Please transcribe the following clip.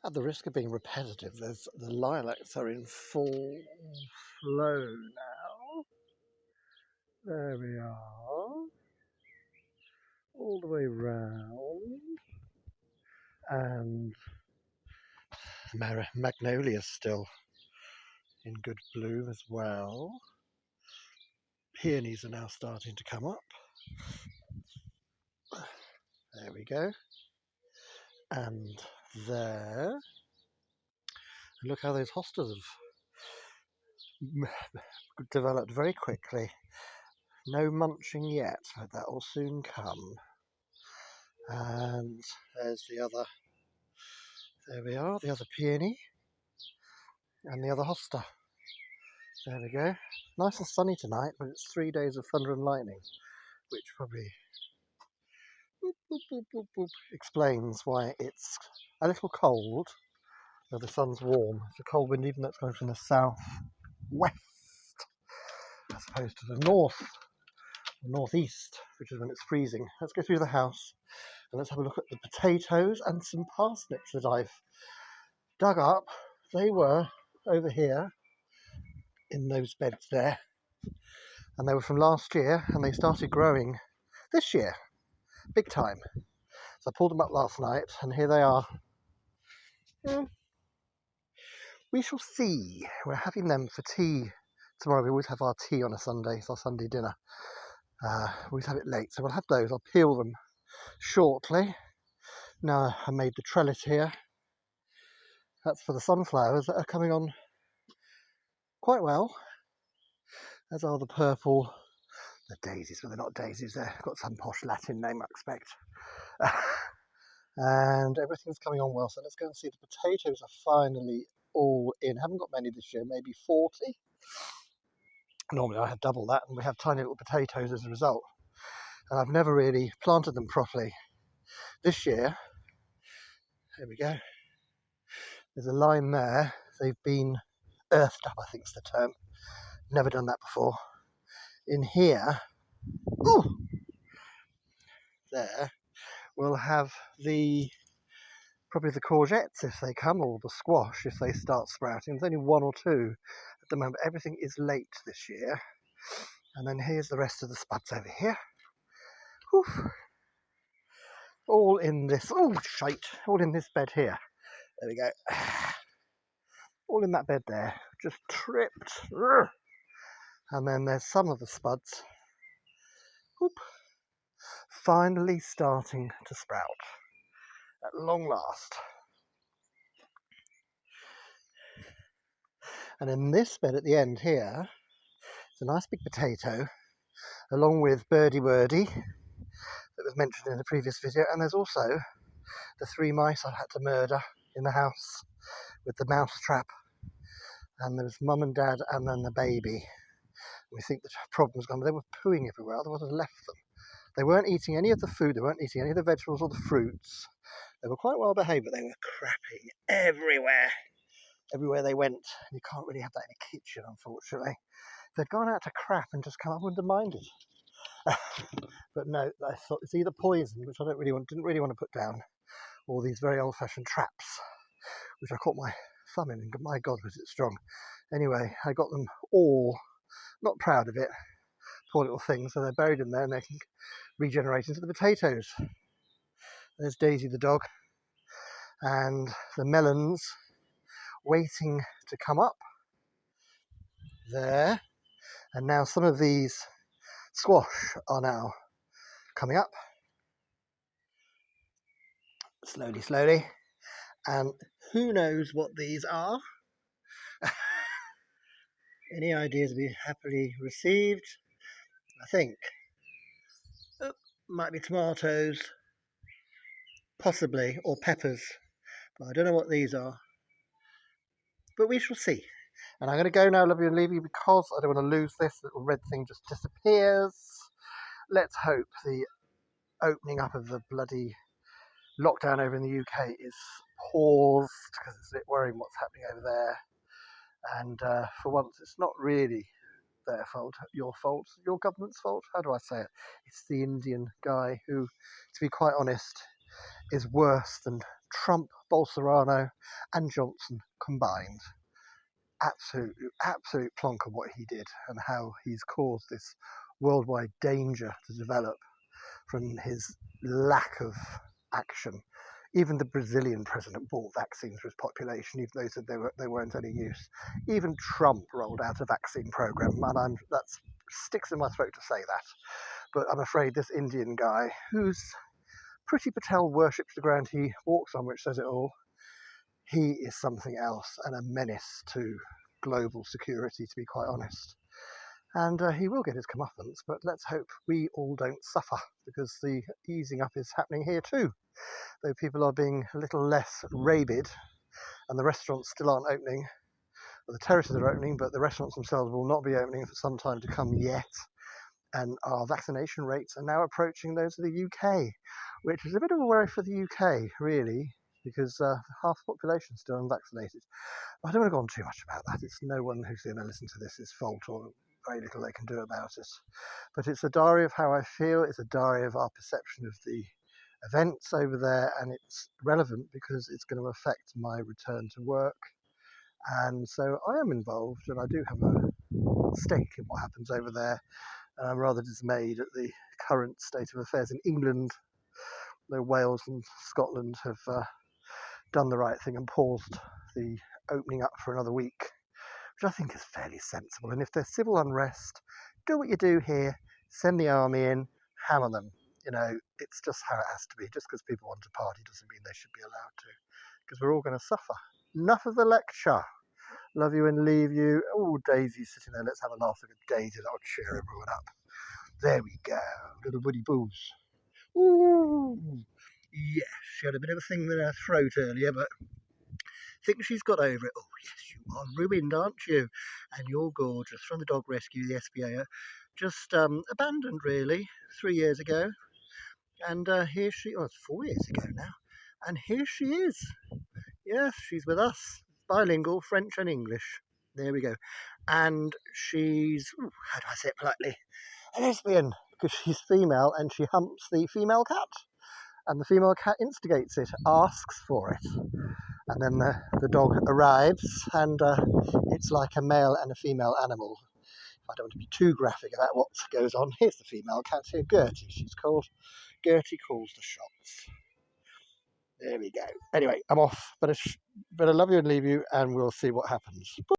At the risk of being repetitive, the lilacs are in full flow now. There we are. All the way round. And Magnolia's still in good bloom as well. Peonies are now starting to come up. There we go. And there. And look how those hostas have developed very quickly. No munching yet, but that will soon come. And there's the other. There we are, the other peony. And the other hosta. There we go. Nice and sunny tonight, but it's 3 days of thunder and lightning, which probably boop, boop, boop, boop, boop, explains why it's a little cold, though the sun's warm. It's a cold wind, even though it's coming from the south west, as opposed to the northeast, which is when it's freezing. Let's go through the house and let's have a look at the potatoes and some parsnips that I've dug up. They were over here in those beds there, and they were from last year, and they started growing this year, big time. So I pulled them up last night, and here they are. We shall see. We're having them for tea tomorrow. We always have our tea on a Sunday. It's our Sunday dinner. We always have it late, so we'll have those. I'll peel them shortly. Now I made the trellis here. That's for the sunflowers that are coming on quite well, as are the purple, the daisies, but they're not daisies. They've got some posh Latin name, I expect. And everything's coming on well, so let's go and see. The potatoes are finally all in. Haven't got many this year, maybe 40. Normally I have double that, and we have tiny little potatoes as a result. And I've never really planted them properly. This year, there we go, there's a line there. They've been earthed up, I think is the term. Never done that before. In here, ooh, there, we'll have probably the courgettes if they come, or the squash if they start sprouting. There's only one or two at the moment. Everything is late this year. And then here's the rest of the spuds over here. Whew. All in this, all in this bed here. There we go. All in that bed there. Just tripped. And then there's some of the spuds. Whoop. Finally starting to sprout. At long last. And in this bed at the end here, it's a nice big potato, along with Birdie Wordy, that was mentioned in the previous video. And there's also the 3 mice I've had to murder in the house with the mouse trap. And there was mum and dad and then the baby. We think the problem's gone. They were pooing everywhere, otherwise I'd left them. They weren't eating any of the food, they weren't eating any of the vegetables or the fruits. They were quite well behaved, but they were crapping everywhere. Everywhere they went. You can't really have that in a kitchen, unfortunately. If they'd gone out to crap and just come up, I wouldn't have minded. But no, I thought it's either poison, which I didn't really want to put down, or these very old-fashioned traps, which I caught my thumb in, and my God, was it strong. Anyway, I got them all, not proud of it, poor little things, so they're buried in there and they can regenerate into the potatoes. There's Daisy the dog, and the melons waiting to come up there. And now some of these squash are now coming up slowly, and who knows what these are. Any ideas will be happily received. I think might be tomatoes, possibly, or peppers, but I don't know what these are, but we shall see. And I'm going to go now, love you, and leave you, because I don't want to lose this. Little red thing just disappears. Let's hope the opening up of the bloody lockdown over in the UK is paused, because it's a bit worrying what's happening over there. And for once, it's not really their fault, your fault, your government's fault. How do I say it? It's the Indian guy who, to be quite honest, is worse than Trump, Bolsonaro and Johnson combined. Absolute plonker what he did and how he's caused this worldwide danger to develop from his lack of action. Even the Brazilian president bought vaccines for his population, even though he said they weren't any use. Even Trump rolled out a vaccine program, and that sticks in my throat to say that. But I'm afraid this Indian guy, who's Priti Patel worships the ground he walks on, which says it all, he is something else and a menace to global security, to be quite honest. And he will get his comeuppance, but let's hope we all don't suffer, because the easing up is happening here too. Though people are being a little less rabid, and the restaurants still aren't opening. Well, the terraces are opening, but the restaurants themselves will not be opening for some time to come yet. And our vaccination rates are now approaching those of the UK, which is a bit of a worry for the UK, really, because half the population is still unvaccinated. I don't want to go on too much about that. It's no one who's going to listen to this is fault, or very little they can do about it. But it's a diary of how I feel. It's a diary of our perception of the events over there, and it's relevant because it's going to affect my return to work. And so I am involved, and I do have a stake in what happens over there. And I'm rather dismayed at the current state of affairs in England, though Wales and Scotland have done the right thing and paused the opening up for another week, which I think is fairly sensible. And if there's civil unrest, do what you do here, send the army in, hammer them. It's just how it has to be. Just because people want to party doesn't mean they should be allowed to, because we're all going to suffer. Enough of the lecture. Love you and leave you. Oh, Daisy's sitting there. Let's have a laugh at Daisy. That'll cheer everyone up. There we go. Little Woody Boos. Ooh. Yes, she had a bit of a thing with her throat earlier, but I think she's got over it. Oh, yes, you are ruined, aren't you? And you're gorgeous. From the dog rescue, the SPA, just abandoned, really, 3 years ago. And here she, it's 4 years ago now. And here she is. Yes, she's with us. Bilingual, French and English. There we go. And she's, how do I say it politely? A lesbian, because she's female and she humps the female cat. And the female cat instigates it, asks for it. And then the dog arrives, and it's like a male and a female animal. I don't want to be too graphic about what goes on. Here's the female cat here, Gertie, she's called. Gertie calls the shots. There we go. Anyway, I'm off. Better love you and leave you, and we'll see what happens.